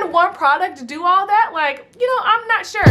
Can one product do all that? Like, you know, I'm not sure.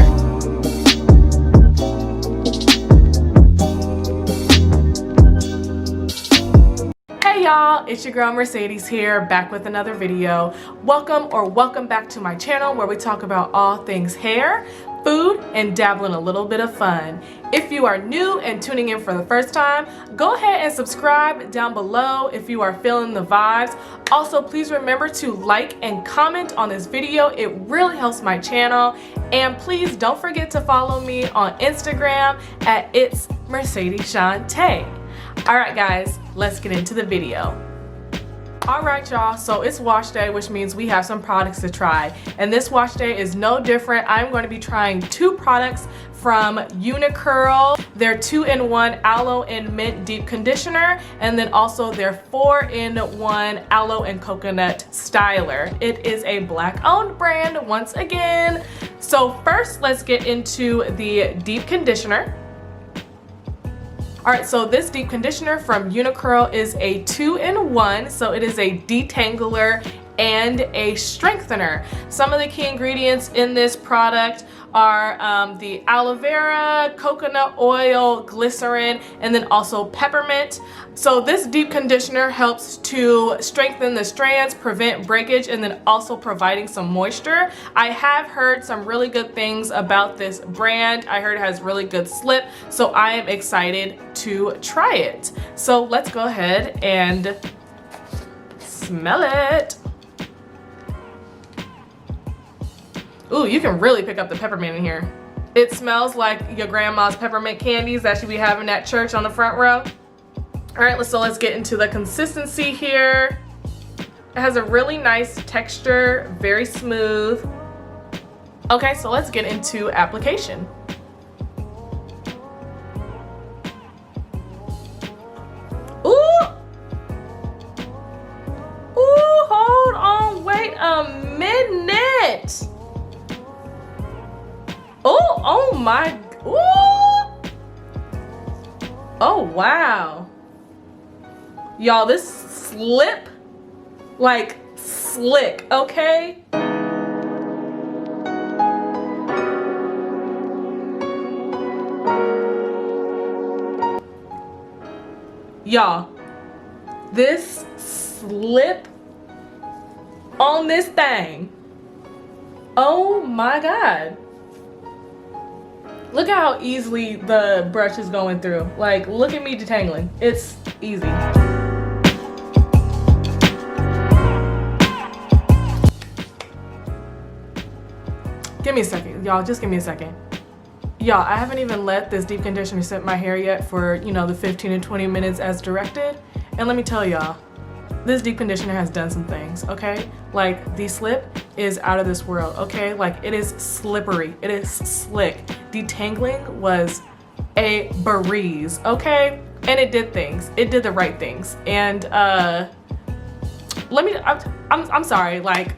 Hey y'all, it's your girl Mercedes here, back with another video. Welcome back to my channel where we talk about all things hair, food, and dabble in a little bit of fun. If you are new and tuning in for the first time, go ahead and subscribe down below if you are feeling the vibes. Also, please remember to like and comment on this video. It really helps my channel. And please don't forget to follow me on Instagram at It's Mercedes Shante. All right, guys, let's get into the video. All right, y'all, so it's wash day, which means we have some products to try. And this wash day is no different. I'm going to be trying two products from Uniqurl. Their 2-in-1 Aloe and Mint Deep Conditioner, and then also their 4-in-1 Aloe and Coconut Styler. It is a Black-owned brand once again. So first, let's get into the deep conditioner. All right, so this deep conditioner from Uniqurl is a 2-in-1, so it is a detangler and a strengthener. Some of the key ingredients in this product are the aloe vera, coconut oil, glycerin, and then also peppermint. So this deep conditioner helps to strengthen the strands, prevent breakage, and then also providing some moisture. I have heard some really good things about this brand. I heard it has really good slip, so I am excited to try it. So let's go ahead and smell it. Ooh, you can really pick up the peppermint in here. It smells like your grandma's peppermint candies that you be having at church on the front row. All right, so let's get into the consistency here. It has a really nice texture, very smooth. Okay, so let's get into application. Ooh! Ooh, hold on, wait a minute. Oh my, ooh. Oh wow. Y'all, this slip, like slick, okay? Y'all, this slip on this thing, oh my God. Look at how easily the brush is going through. Like, look at me detangling. It's easy. Give me a second, y'all. Just give me a second. Y'all, I haven't even let this deep conditioner sit in my hair yet for, you know, the 15 to 20 minutes as directed. And let me tell y'all, this deep conditioner has done some things, okay? Like, the slip is out of this world, okay? Like, it is slippery, it is slick. Detangling was a breeze, okay? And it did things, it did the right things. And I'm sorry, like,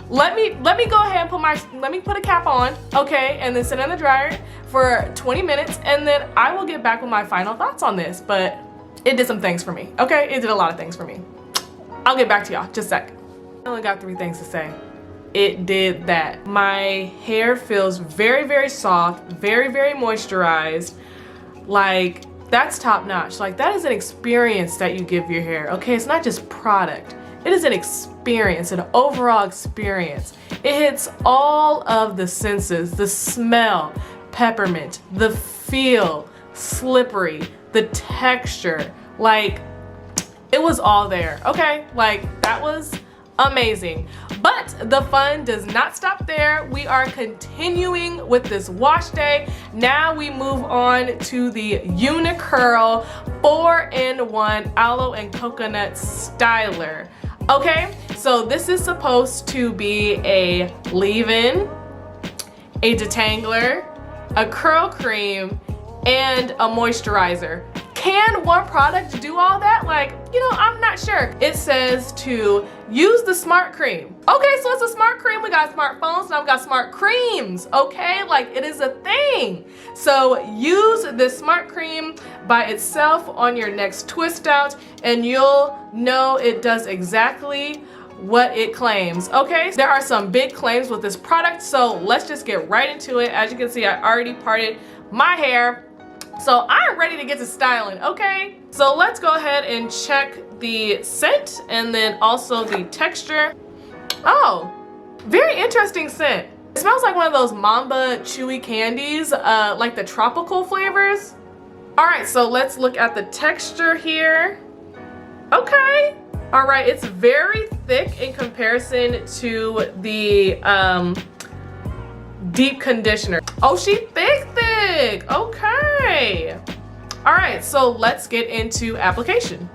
let me go ahead and let me put a cap on, okay? And then sit in the dryer for 20 minutes, and then I will get back with my final thoughts on this. But it did some things for me, okay? It did a lot of things for me. I'll get back to y'all, just a sec. I only got 3 things to say. It did that. My hair feels very, very soft, very, very moisturized. Like, that's top notch. Like, that is an experience that you give your hair, okay? It's not just product. It is an experience, an overall experience. It hits all of the senses, the smell, peppermint, the feel, slippery, the texture. Like, it was all there, okay? Like, that was amazing. But the fun does not stop there. We are continuing with this wash day. Now we move on to the Uniqurl 4-in-1 Aloe and Coconut Styler. Okay, so this is supposed to be a leave-in, a detangler, a curl cream, and a moisturizer. Can one product do all that? Like, you know, I'm not sure. It says to use the smart cream. Okay, so it's a smart cream. We got smartphones, now we got smart creams, okay? Like, it is a thing. So use this smart cream by itself on your next twist out, and you'll know it does exactly what it claims. Okay, there are some big claims with this product, so let's just get right into it. As you can see, I already parted my hair, so I'm ready to get to styling. Okay, so let's go ahead and check the scent and then also the texture. Oh, very interesting scent. It smells like one of those Mamba chewy candies, like the tropical flavors. All right, so let's look at the texture here. Okay, all right, it's very thick in comparison to the deep conditioner. Oh, she thick. Okay. All right, so let's get into application.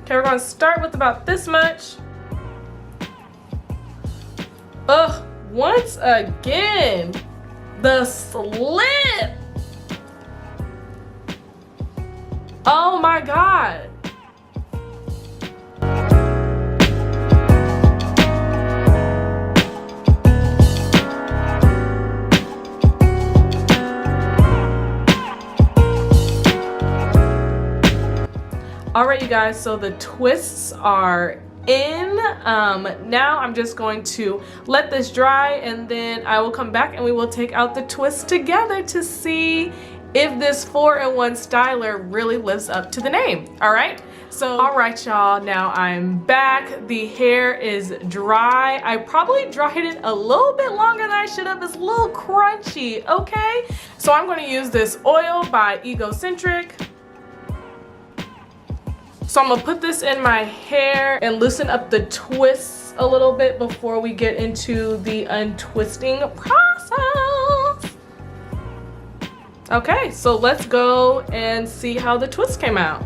Okay, we're gonna start with about this much. Ugh, once again, the slip. Oh my God. All right, you guys, so the twists are in. Now I'm just going to let this dry and then I will come back and we will take out the twists together to see if this 4-in-1 styler really lives up to the name. All right, so all right, y'all, now I'm back. The hair is dry. I probably dried it a little bit longer than I should have. It's a little crunchy. Okay, so I'm going to use this oil by Egocentric. So I'm gonna put this in my hair and loosen up the twists a little bit before we get into the untwisting process. Okay, so let's go and see how the twist came out.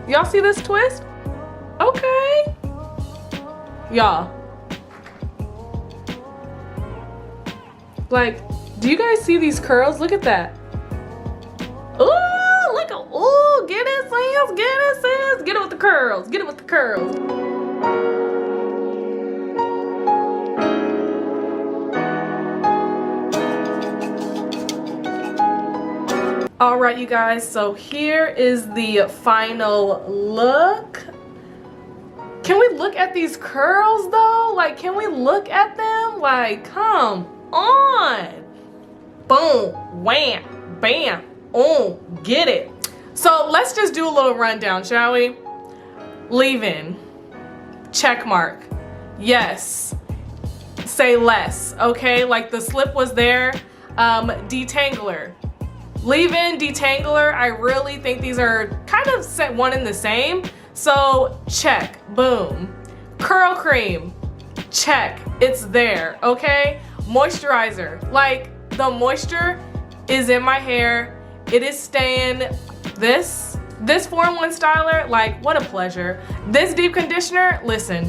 Y'all see this twist? Okay. Y'all. Like, do you guys see these curls? Look at that. Ooh, look at, ooh, get it, sis, get it, sis. Get it with the curls, get it with the curls. All right, you guys, so here is the final look. Can we look at these curls though? Like, can we look at them? Like, come on. Boom, wham, bam, get it. So let's just do a little rundown, shall we? Leave-in, check mark. Yes, say less. Okay, like the slip was there. Detangler, leave-in, detangler. I really think these are kind of set one and the same. So check, boom. Curl cream, check, it's there. Okay, moisturizer, like the moisture is in my hair. It is staying. This 4-in-1 styler, like, what a pleasure. This deep conditioner, listen,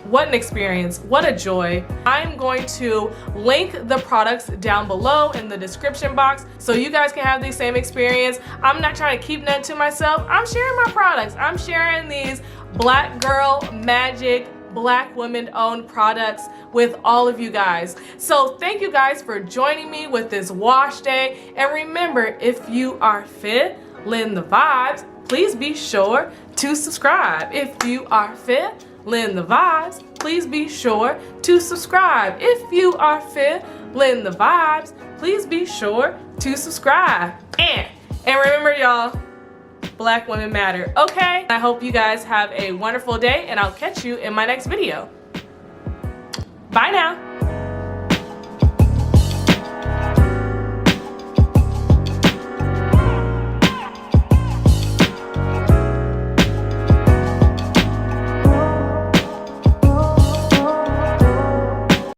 what an experience, what a joy. I'm going to link the products down below in the description box so you guys can have the same experience. I'm not trying to keep nothing to myself. I'm sharing my products. I'm sharing these Black Girl Magic Black women owned products with all of you guys. So thank you guys for joining me with this wash day. And remember, if you are feeling the vibes, please be sure to subscribe. If you are feeling the vibes, please be sure to subscribe. If you are feeling the vibes, please be sure to subscribe. And remember, y'all, Black women matter, okay? I hope you guys have a wonderful day and I'll catch you in my next video. Bye now.